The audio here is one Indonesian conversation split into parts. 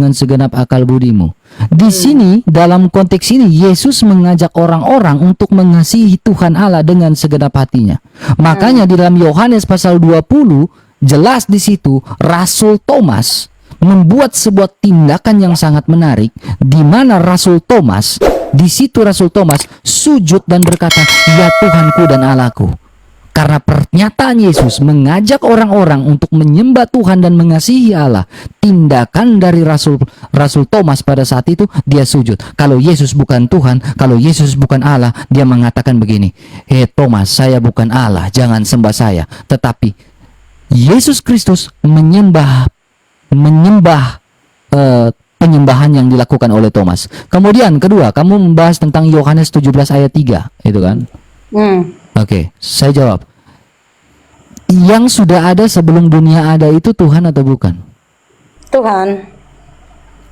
dengan segenap akal budimu. Di sini, dalam konteks ini, Yesus mengajak orang-orang untuk mengasihi Tuhan Allah dengan segenap hatinya. Makanya di dalam Yohanes pasal 20, jelas di situ Rasul Thomas membuat sebuah tindakan yang sangat menarik, di mana Rasul Thomas, di situ Rasul Thomas sujud dan berkata, "Ya Tuhanku dan Allahku." Karena pernyataan Yesus mengajak orang-orang untuk menyembah Tuhan dan mengasihi Allah, tindakan dari Rasul Thomas pada saat itu, dia sujud. Kalau Yesus bukan Tuhan, kalau Yesus bukan Allah, dia mengatakan begini, "Hei Thomas, saya bukan Allah, jangan sembah saya." Tetapi Yesus Kristus menyembah penyembahan yang dilakukan oleh Thomas. Kemudian kedua, kamu membahas tentang Yohanes 17 ayat 3, itu kan? Oke, saya jawab. Yang sudah ada sebelum dunia ada itu Tuhan atau bukan? Tuhan.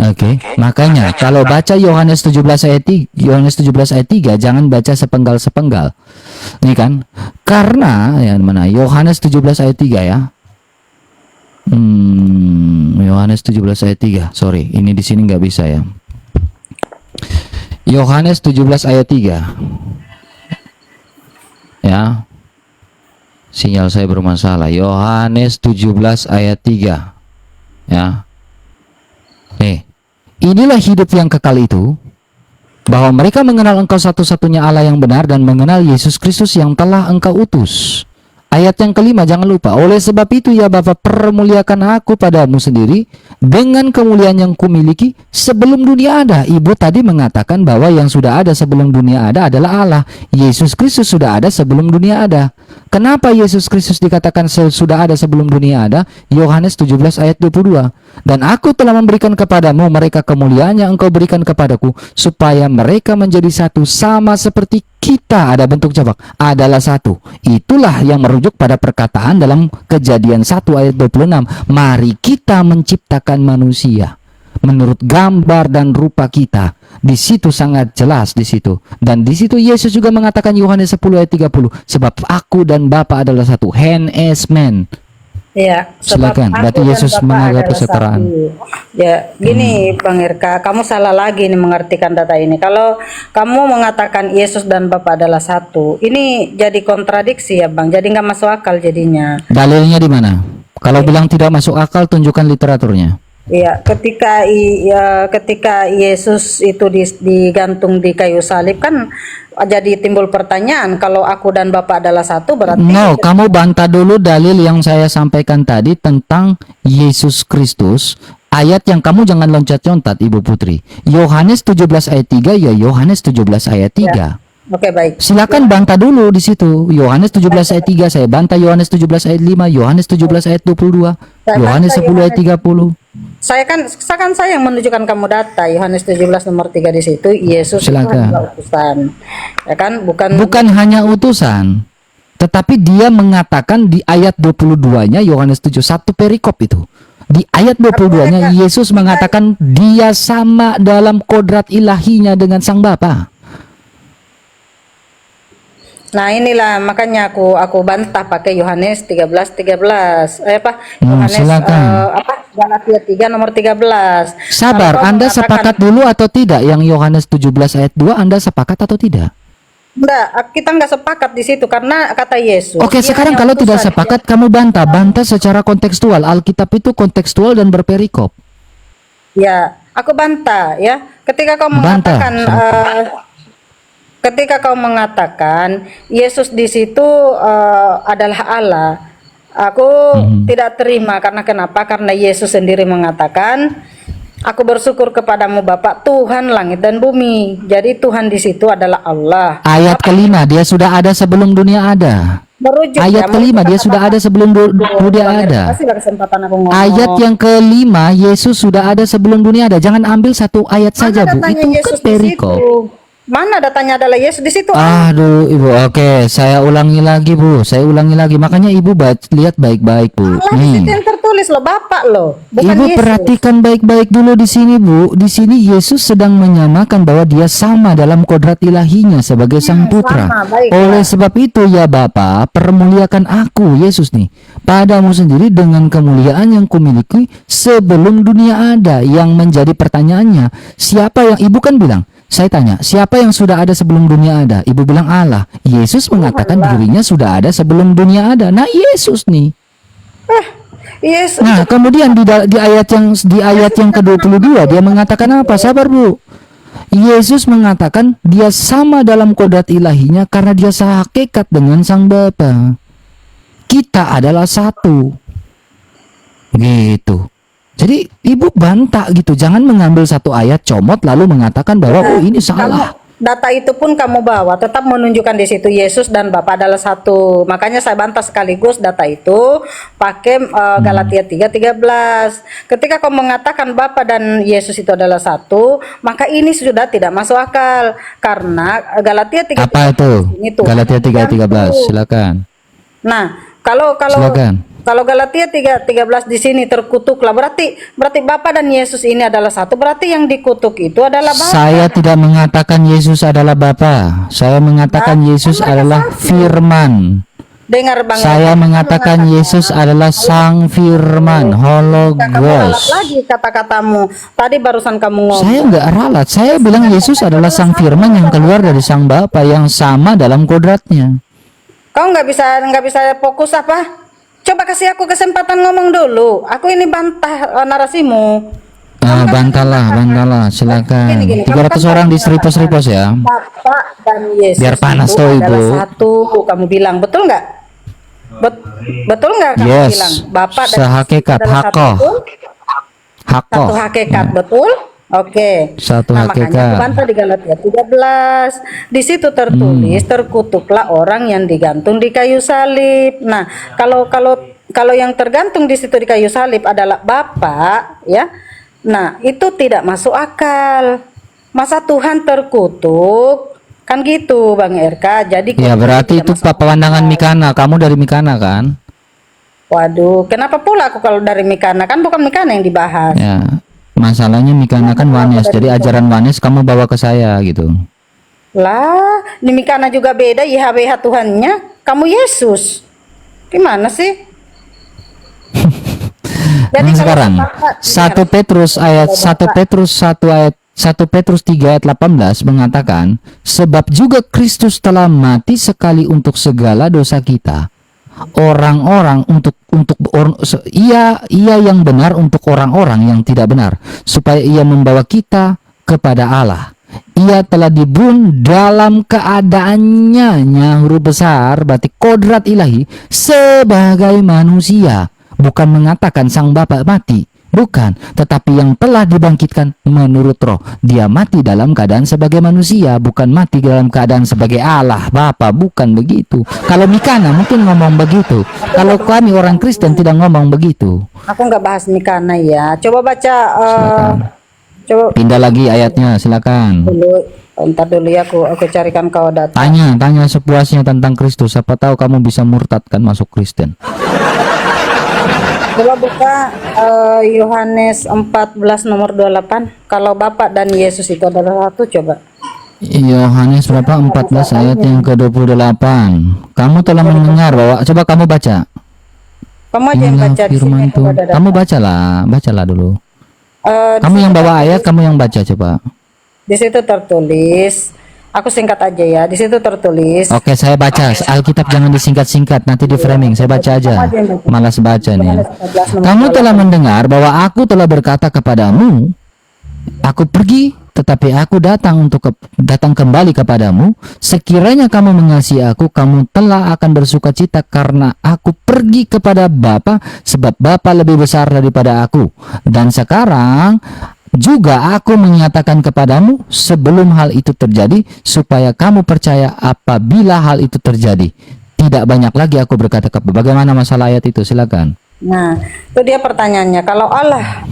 Oke, makanya kalau baca Yohanes 17 ayat 3, jangan baca sepenggal-sepenggal. Ini kan? Karena yang mana? Yohanes 17 ayat 3 ya. Yohanes 17 ayat 3. Sorry, ini di sini nggak bisa ya. Yohanes 17 ayat 3. Ya, sinyal saya bermasalah. Yohanes 17 ayat 3. Ya, inilah hidup yang kekal itu, bahwa mereka mengenal Engkau satu-satunya Allah yang benar dan mengenal Yesus Kristus yang telah Engkau utus. Ayat yang kelima, jangan lupa. Oleh sebab itu ya Bapa, permuliakan aku padamu sendiri dengan kemuliaan yang kumiliki sebelum dunia ada. Ibu tadi mengatakan bahwa yang sudah ada sebelum dunia ada adalah Allah. Yesus Kristus sudah ada sebelum dunia ada. Kenapa Yesus Kristus dikatakan sudah ada sebelum dunia ada? Yohanes 17 ayat 22. Dan aku telah memberikan kepadamu mereka kemuliaan yang engkau berikan kepadaku, supaya mereka menjadi satu sama seperti kita. Ada bentuk jamak, adalah satu. Itulah yang merujuk pada perkataan dalam Kejadian 1 ayat 26. Mari kita menciptakan manusia menurut gambar dan rupa kita. Di situ sangat jelas di situ. Dan di situ Yesus juga mengatakan Yohanes 10 ayat 30, sebab aku dan Bapa adalah satu. Hen es men. Ya, silakan. Berarti Yesus menganggap kesetaraan. Ya, gini Bang Irka, kamu salah lagi nih mengartikan data ini. Kalau kamu mengatakan Yesus dan Bapa adalah satu, ini jadi kontradiksi ya Bang. Jadi nggak masuk akal jadinya. Dalilnya di mana? Kalau bilang tidak masuk akal, tunjukkan literaturnya. Iya, ketika Yesus itu digantung di kayu salib kan jadi timbul pertanyaan, kalau aku dan Bapa adalah satu berarti kamu bantah dulu dalil yang saya sampaikan tadi tentang Yesus Kristus. Ayat yang kamu jangan loncat-loncat Ibu Putri. Yohanes 17 ayat 3 ya Yohanes 17 ayat 3. Ya. Oke, baik. Silakan bantah dulu di situ. Yohanes 17 ayat 3 saya bantah, Yohanes 17 ayat 5, Yohanes 17 ayat 22, Yohanes 10 ayat 30. Saya yang menunjukkan kamu data Yohanes 17 nomor 3 di situ Yesus adalah utusan. Ya kan? Bukan hanya utusan, tetapi dia mengatakan di ayat 22-nya Yohanes 7:1 perikop itu. Di ayat 22-nya Yesus mengatakan dia sama dalam kodrat ilahinya dengan Sang Bapa. Nah, inilah makanya aku bantah pakai Yohanes 13:13. Yohanes Galatia 3 nomor 13. Sabar, Anda sepakat dulu atau tidak yang Yohanes 17 ayat 2? Anda sepakat atau tidak? Enggak, kita enggak sepakat di situ karena kata Yesus. Oke, sekarang kalau tidak sepakat kamu bantah secara kontekstual. Alkitab itu kontekstual dan berperikop. Ya, aku bantah ya. Ketika kau mengatakan Yesus di situ adalah Allah, aku tidak terima. Karena kenapa? Karena Yesus sendiri mengatakan, aku bersyukur kepadamu Bapa, Tuhan langit dan bumi. Jadi Tuhan di situ adalah Allah. Ayat kelima, dia sudah ada sebelum dunia ada. Ayat kelima, dia sudah ada sebelum dunia ada. Ayat yang kelima, Yesus sudah ada sebelum dunia ada. Jangan ambil satu ayat saja Bu, itu kan perikop. Mana datanya adalah Yesus di situ? Aduh, Ibu. Oke, saya ulangi lagi, Bu. Saya ulangi lagi. Makanya Ibu lihat baik-baik, Bu. Allah di situ yang tertulis loh, Bapak loh, bukan Ibu Yesus. perhatikan baik-baik dulu di sini, Bu. Di sini Yesus sedang menyamakan bahwa dia sama dalam kodrat ilahinya sebagai sang putra. sama, baiklah. Oleh sebab itu ya Bapa, permuliakan aku, Yesus nih, padamu sendiri dengan kemuliaan yang kumiliki sebelum dunia ada. Yang menjadi pertanyaannya, siapa yang Ibu kan bilang? Saya tanya, siapa yang sudah ada sebelum dunia ada? Ibu bilang Allah. Yesus mengatakan dirinya sudah ada sebelum dunia ada. Nah, Yesus nih. Yesus. Nah, kemudian di ayat yang ke-22 dia mengatakan apa? Sabar, Bu. Yesus mengatakan dia sama dalam kodrat ilahinya karena dia sehakikat dengan Sang Bapa. Kita adalah satu. Gitu. Jadi Ibu bantah gitu, jangan mengambil satu ayat comot lalu mengatakan bahwa oh ini salah. Data itu pun kamu bawa, tetap menunjukkan di situ Yesus dan Bapa adalah satu. Makanya saya bantah sekaligus data itu pakai Galatia 3:13. Ketika kau mengatakan Bapa dan Yesus itu adalah satu, maka ini sudah tidak masuk akal karena Galatia 3:13. Apa itu? Galatia 3:13, Gantung. silakan. Nah, kalau Silakan. kalau Galatia 3:13 di sini terkutuklah, berarti Bapa dan Yesus ini adalah satu, berarti yang dikutuk itu adalah Bapa. Saya tidak mengatakan Yesus adalah Bapa. Saya mengatakan Yesus adalah Firman. Dengar Bang. Saya mengatakan Yesus adalah Sang Firman, Kamu ralat Hologos. lagi kata-katamu. Tadi barusan kamu ngomong. Saya nggak ralat. Saya bilang Yesus adalah Sang Firman yang keluar dari Sang Bapa yang sama dalam kodratnya. Kau nggak bisa fokus apa? Coba kasih aku kesempatan ngomong dulu. Aku ini bantah narasimu. Bantahlah, silakan. Gini, 300 orang di seripos ya. Bapak dan Yesus Biar panas itu tuh, adalah Ibu. satu. Kamu bilang betul nggak? Betul nggak kamu Yes, bilang? Bapak dan sehakikat, Yesus adalah hakoh. satu. Hakoh. Satu hakikat, betul? Oke. Satu Nah, makanya hakikat. aku bantah di Galatia 13. Di situ tertulis terkutuklah orang yang digantung di kayu salib. Nah, kalau yang tergantung di situ di kayu salib adalah Bapa, ya. Nah, itu tidak masuk akal. Masa Tuhan terkutuk? Kan gitu, Bang RK. Jadi Ya berarti tidak itu masuk pandangan akal. Mikana. Kamu dari Mikana kan? Waduh, kenapa pula aku kalau dari Mikana? Kan bukan Mikana yang dibahas. Ya. Masalahnya Mikana kan Wanes. Jadi ajaran Wanes kamu bawa ke saya gitu. Lah, di Mikana juga beda YHWH Tuhannya. Kamu Yesus. Gimana sih? Nah, kalau sekarang Bapak- 1 Petrus ayat 1 Petrus 1 ayat 1 Petrus 3 ayat 18 mengatakan, sebab juga Kristus telah mati sekali untuk segala dosa kita. Orang-orang ia yang benar untuk orang-orang yang tidak benar, supaya ia membawa kita kepada Allah. Ia telah dibunuh dalam keadaannya, huruf besar berarti kodrat ilahi, sebagai manusia. Bukan mengatakan Sang Bapa mati, bukan, tetapi yang telah dibangkitkan menurut roh. Dia mati dalam keadaan sebagai manusia, bukan mati dalam keadaan sebagai Allah Bapa, bukan begitu. Kalau Mikana mungkin ngomong begitu. Kalau kami orang Kristen tidak ngomong begitu. Aku nggak bahas Mikana ya. Coba baca. Silakan. Coba Pindah lagi ayatnya, silakan. dulu. Ntar dulu ya. Aku carikan kau data. Tanya sepuasnya tentang Kristus. Siapa tahu kamu bisa murtad kan masuk Kristen. Coba buka Yohanes 14 nomor 28. Kalau Bapak dan Yesus itu adalah satu, coba. Yohanes berapa? 14 ayat yang ke-28. Kamu telah mendengar bahwa, coba kamu baca. Kamu aja yang Inilah baca di sini. firman Aku ada data. Kamu bacalah dulu. Di Kamu situ yang bawa tertulis- ayat, kamu yang baca coba. Di situ tertulis. Aku singkat aja ya. Di situ tertulis. Oke, saya baca. Alkitab jangan disingkat-singkat, nanti di framing. Saya baca aja. Malas baca nih. Kamu telah mendengar bahwa aku telah berkata kepadamu, aku pergi, tetapi aku datang kembali kepadamu. Sekiranya kamu mengasihi aku, kamu telah akan bersuka cita karena aku pergi kepada Bapa, sebab Bapa lebih besar daripada aku. Dan sekarang juga aku menyatakan kepadamu sebelum hal itu terjadi, supaya kamu percaya apabila hal itu terjadi. Tidak banyak lagi aku berkata bagaimana masalah ayat itu, silakan. Nah, itu dia pertanyaannya. Kalau Allah,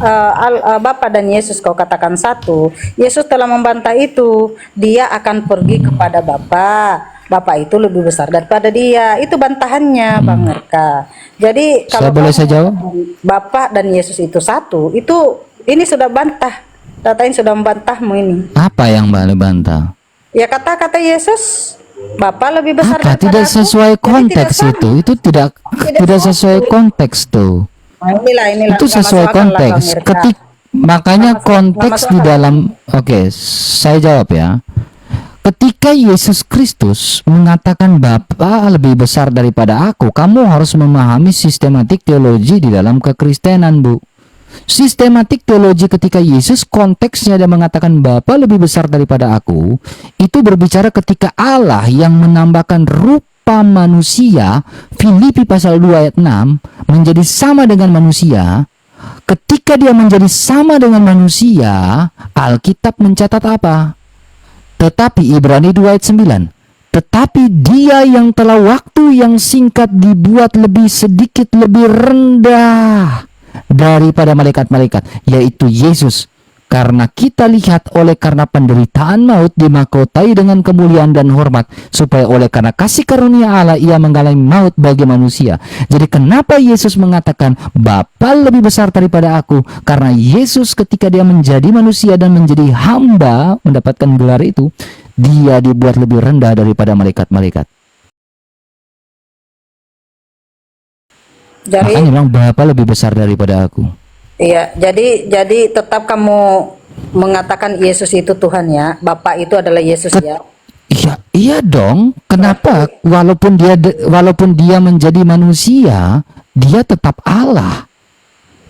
Bapa dan Yesus kau katakan satu, Yesus telah membantah itu. Dia akan pergi kepada Bapa. Bapa itu lebih besar daripada dia. Itu bantahannya, Bang Merka. Jadi kalau Boleh saya jawab? Bapa dan Yesus itu satu, itu ini sudah bantah. Data ini sudah membantahmu ini. Apa yang Mbak bantah? Ya kata-kata Yesus, Bapa lebih besar Apa? daripada Tidak aku. sesuai Jadi konteks tidak sama. itu tidak sesuai konteks tuh. Nah, inilah Itu nggak sesuai masuk akal lah, Bang konteks. Mirka. Makanya Nggak konteks masuk di akal. dalam, oke, saya jawab ya. Ketika Yesus Kristus mengatakan Bapa lebih besar daripada aku, kamu harus memahami sistematik teologi di dalam kekristenan, Bu. Sistematik teologi ketika Yesus konteksnya dia mengatakan Bapa lebih besar daripada aku, itu berbicara ketika Allah yang menambahkan rupa manusia, Filipi pasal 2 ayat 6, menjadi sama dengan manusia. Ketika dia menjadi sama dengan manusia, Alkitab mencatat apa? Tetapi Ibrani 2 ayat 9, tetapi dia yang telah waktu yang singkat dibuat lebih sedikit lebih rendah daripada malaikat-malaikat, yaitu Yesus. Karena kita lihat oleh karena penderitaan maut dimahkotai dengan kemuliaan dan hormat, supaya oleh karena kasih karunia Allah ia mengalami maut bagi manusia. Jadi kenapa Yesus mengatakan Bapa lebih besar daripada aku? Karena Yesus ketika dia menjadi manusia dan menjadi hamba mendapatkan gelar itu, dia dibuat lebih rendah daripada malaikat-malaikat. Jadi Makanya bilang Bapa lebih besar daripada aku. iya, jadi tetap kamu mengatakan Yesus itu Tuhan ya, Bapa itu adalah Yesus ya. Iya dong. Kenapa? Walaupun dia menjadi manusia, dia tetap Allah.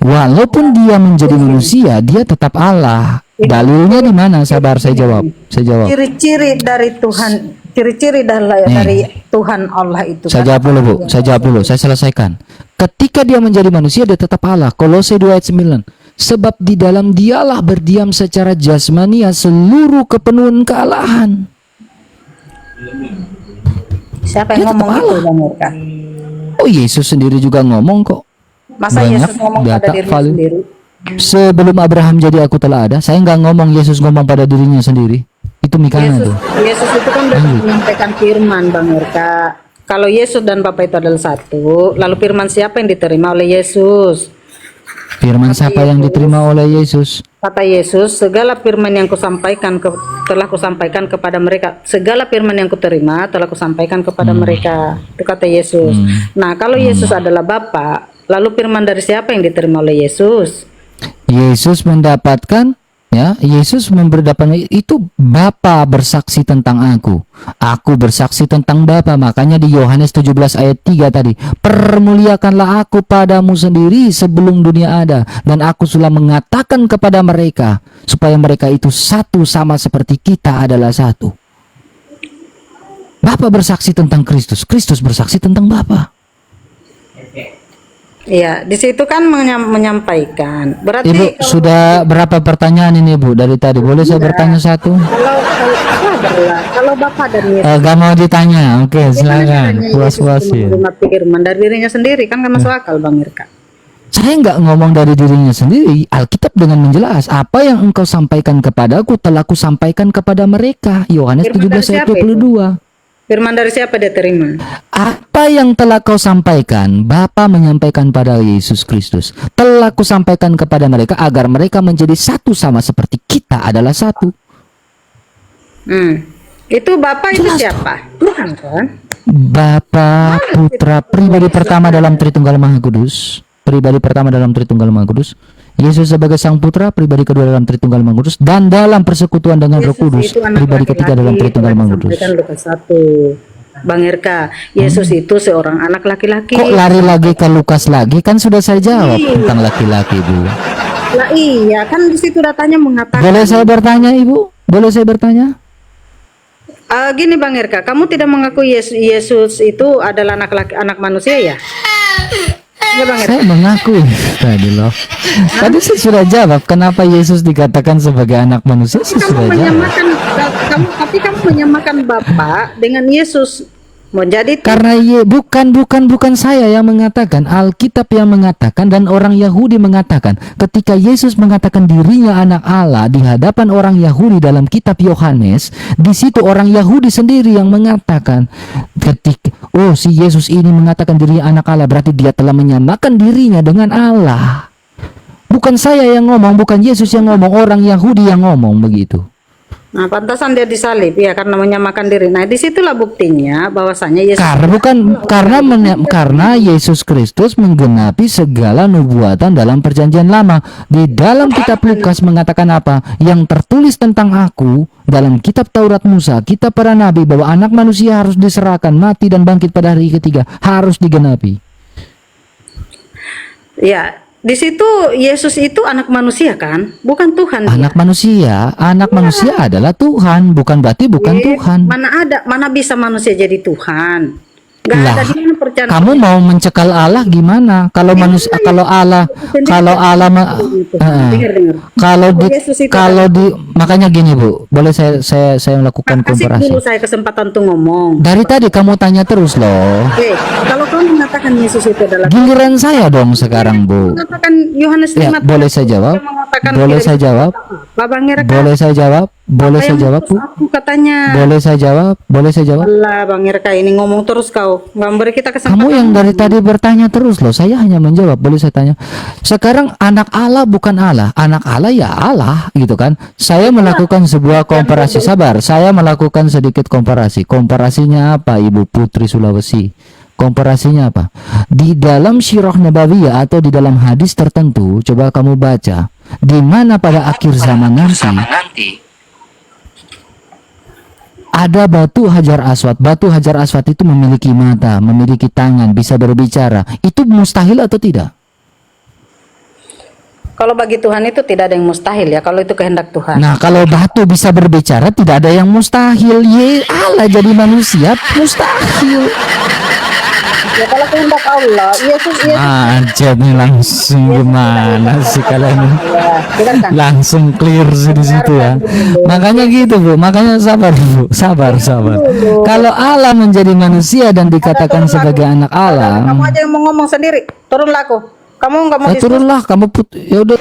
Walaupun dia menjadi manusia, dia tetap Allah. Dalilnya di mana? Sabar, saya jawab. Ciri-ciri dari Tuhan, ciri-ciri dari Tuhan Allah itu. Saya jawab dulu, Bu. Saya selesaikan. Ketika dia menjadi manusia, dia tetap Allah. Kolose 2 ayat 9. Sebab di dalam dialah berdiam secara jasmania seluruh kepenuhan kealahan. Siapa Dia yang ngomong tetap itu, Allah. Bang Mirka? Oh, Yesus sendiri juga ngomong kok. Masa Banyak Yesus ngomong pada data dirinya value. sendiri? Sebelum Abraham jadi aku telah ada. Saya nggak ngomong Yesus ngomong pada dirinya sendiri. Itu Mikana tuh. Yesus itu kan sudah menyampaikan firman, Bang Mirka. Kalau Yesus dan Bapa itu adalah satu, lalu firman siapa yang diterima oleh Yesus? Firman siapa yang diterima oleh Yesus? Kata Yesus, segala firman yang kusampaikan telah kusampaikan kepada mereka. Segala firman yang kuterima telah kusampaikan kepada mereka. Itu kata Yesus. Nah, kalau Yesus adalah Bapa, lalu firman dari siapa yang diterima oleh Yesus? Yesus mendapatkan, ya, Yesus memberdapat itu Bapa bersaksi tentang aku bersaksi tentang Bapa. Makanya di Yohanes 17 ayat 3 tadi, permuliakanlah aku padamu sendiri sebelum dunia ada, dan aku sudah mengatakan kepada mereka supaya mereka itu satu sama seperti kita adalah satu. Bapa bersaksi tentang Kristus, Kristus bersaksi tentang Bapa. Iya, di situ kan menyampaikan. Berarti Ibu, sudah berapa pertanyaan ini, Bu, dari tadi? Boleh saya bertanya satu? kalau Bapa dan Yesus Gak mau ditanya, oke, silakan. Puas-puasin. menerima firman dari dirinya sendiri kan gak masuk akal, Bang Mirka. Saya nggak ngomong dari dirinya sendiri. Alkitab dengan menjelas, apa yang engkau sampaikan kepadaku telah kusampaikan kepada mereka. Yohanes Firman dari 17 ayat siapa itu? 22. Firman dari siapa dia terima? Apa yang telah kau sampaikan, Bapa menyampaikan pada Yesus Kristus, telah kusampaikan kepada mereka agar mereka menjadi satu sama seperti kita adalah satu. Itu Bapa itu Jelas siapa? Tuhan kan? Bapa, Putra, pribadi pertama dalam Tritunggal Maha Kudus. Pribadi pertama dalam Tritunggal Maha Kudus. Yesus sebagai Sang Putra, pribadi kedua dalam Tritunggal Maha Kudus, dan dalam persekutuan dengan Roh Kudus, itu anak pribadi ketiga dalam laki-laki, Tritunggal telah Maha Kudus. disampaikan Lukas 1. Bang Irka, Yesus itu seorang anak laki-laki. Kok lari lagi ke Lukas lagi? Kan sudah saya jawab tentang laki-laki, Bu. Lah iya, kan di situ datanya mengatakan. Boleh saya bertanya, Ibu? Boleh saya bertanya? Gini Bang Irka, kamu tidak mengakui Yesus itu adalah anak manusia ya? Ya, Bang Irka? Saya mengakui tadi loh. Tadi saya sudah jawab kenapa Yesus dikatakan sebagai anak manusia. Saya sudah jawab. Tapi kamu menyamakan Bapa dengan Yesus. menjadi Karena bukan saya yang mengatakan, Alkitab yang mengatakan dan orang Yahudi mengatakan. Ketika Yesus mengatakan dirinya anak Allah di hadapan orang Yahudi dalam kitab Yohanes, di situ orang Yahudi sendiri yang mengatakan, ketika si Yesus ini mengatakan dirinya anak Allah, berarti dia telah menyamakan dirinya dengan Allah. Bukan saya yang ngomong, bukan Yesus yang ngomong, orang Yahudi yang ngomong begitu. Nah, pantasan dia disalib ya karena menyamakan diri. Nah, disitulah buktinya bahwasanya Yesus Karena Yesus Kristus menggenapi segala nubuatan dalam perjanjian lama. Di dalam kitab Lukas mengatakan apa? Yang tertulis tentang aku dalam kitab Taurat Musa, kitab para nabi, bahwa anak manusia harus diserahkan, mati dan bangkit pada hari ketiga, harus digenapi. ya, di situ Yesus itu anak manusia kan, bukan Tuhan. Anak manusia adalah Tuhan, bukan berarti bukan Tuhan. Mana bisa manusia jadi Tuhan? Gak ada di mana percaya. Kamu mau mencekal Allah gimana? Kalau manusia, kalau Allah makanya gini Bu, boleh saya melakukan Kasih komparasi. dulu saya kesempatan tuh ngomong. Dari tadi kamu tanya terus loh. Oke, kalau kamu mengatakan Yesus itu adalah Giliran saya dong sekarang Bu. mengatakan Yohanes 5, Ya, boleh saya jawab? Boleh saya jawab? Babang Ngeraka, Boleh saya jawab? Boleh saya jawab Bu? aku katanya. Boleh saya jawab? Boleh saya jawab? Allah, Bang Ngeraka ini ngomong terus kau. Nggak memberi kita kesempatan. Kamu yang dari tadi bertanya terus loh. Saya hanya menjawab. Boleh saya tanya? Sekarang anak Allah bukan Allah. Anak Allah ya Allah gitu kan. Saya melakukan sebuah komparasi. Sabar. Saya melakukan sedikit komparasi. Komparasinya apa Ibu Putri Sulawesi? Komparasinya apa? Di dalam Sirah Nabawiyah atau di dalam hadis tertentu, coba kamu baca. Di mana pada akhir zaman nanti ada batu hajar aswad. Batu hajar aswad itu memiliki mata, memiliki tangan, bisa berbicara. Itu mustahil atau tidak? Kalau bagi Tuhan itu tidak ada yang mustahil ya, kalau itu kehendak Tuhan. Nah, kalau batu bisa berbicara, tidak ada yang mustahil. Allah jadi manusia, mustahil. Ya kalau kehendak Allah, Yesus Aja nih langsung gimana sih kalian ini? dengarkan. Langsung clear sih di situ ya. Makanya gitu Bu, makanya sabar Bu, sabar. Kalau Allah menjadi manusia dan dikatakan sebagai anak Allah, Kamu aja yang mau ngomong sendiri. Turunlah aku. Kamu nggak mau diskusi. turunlah kamu ya udah.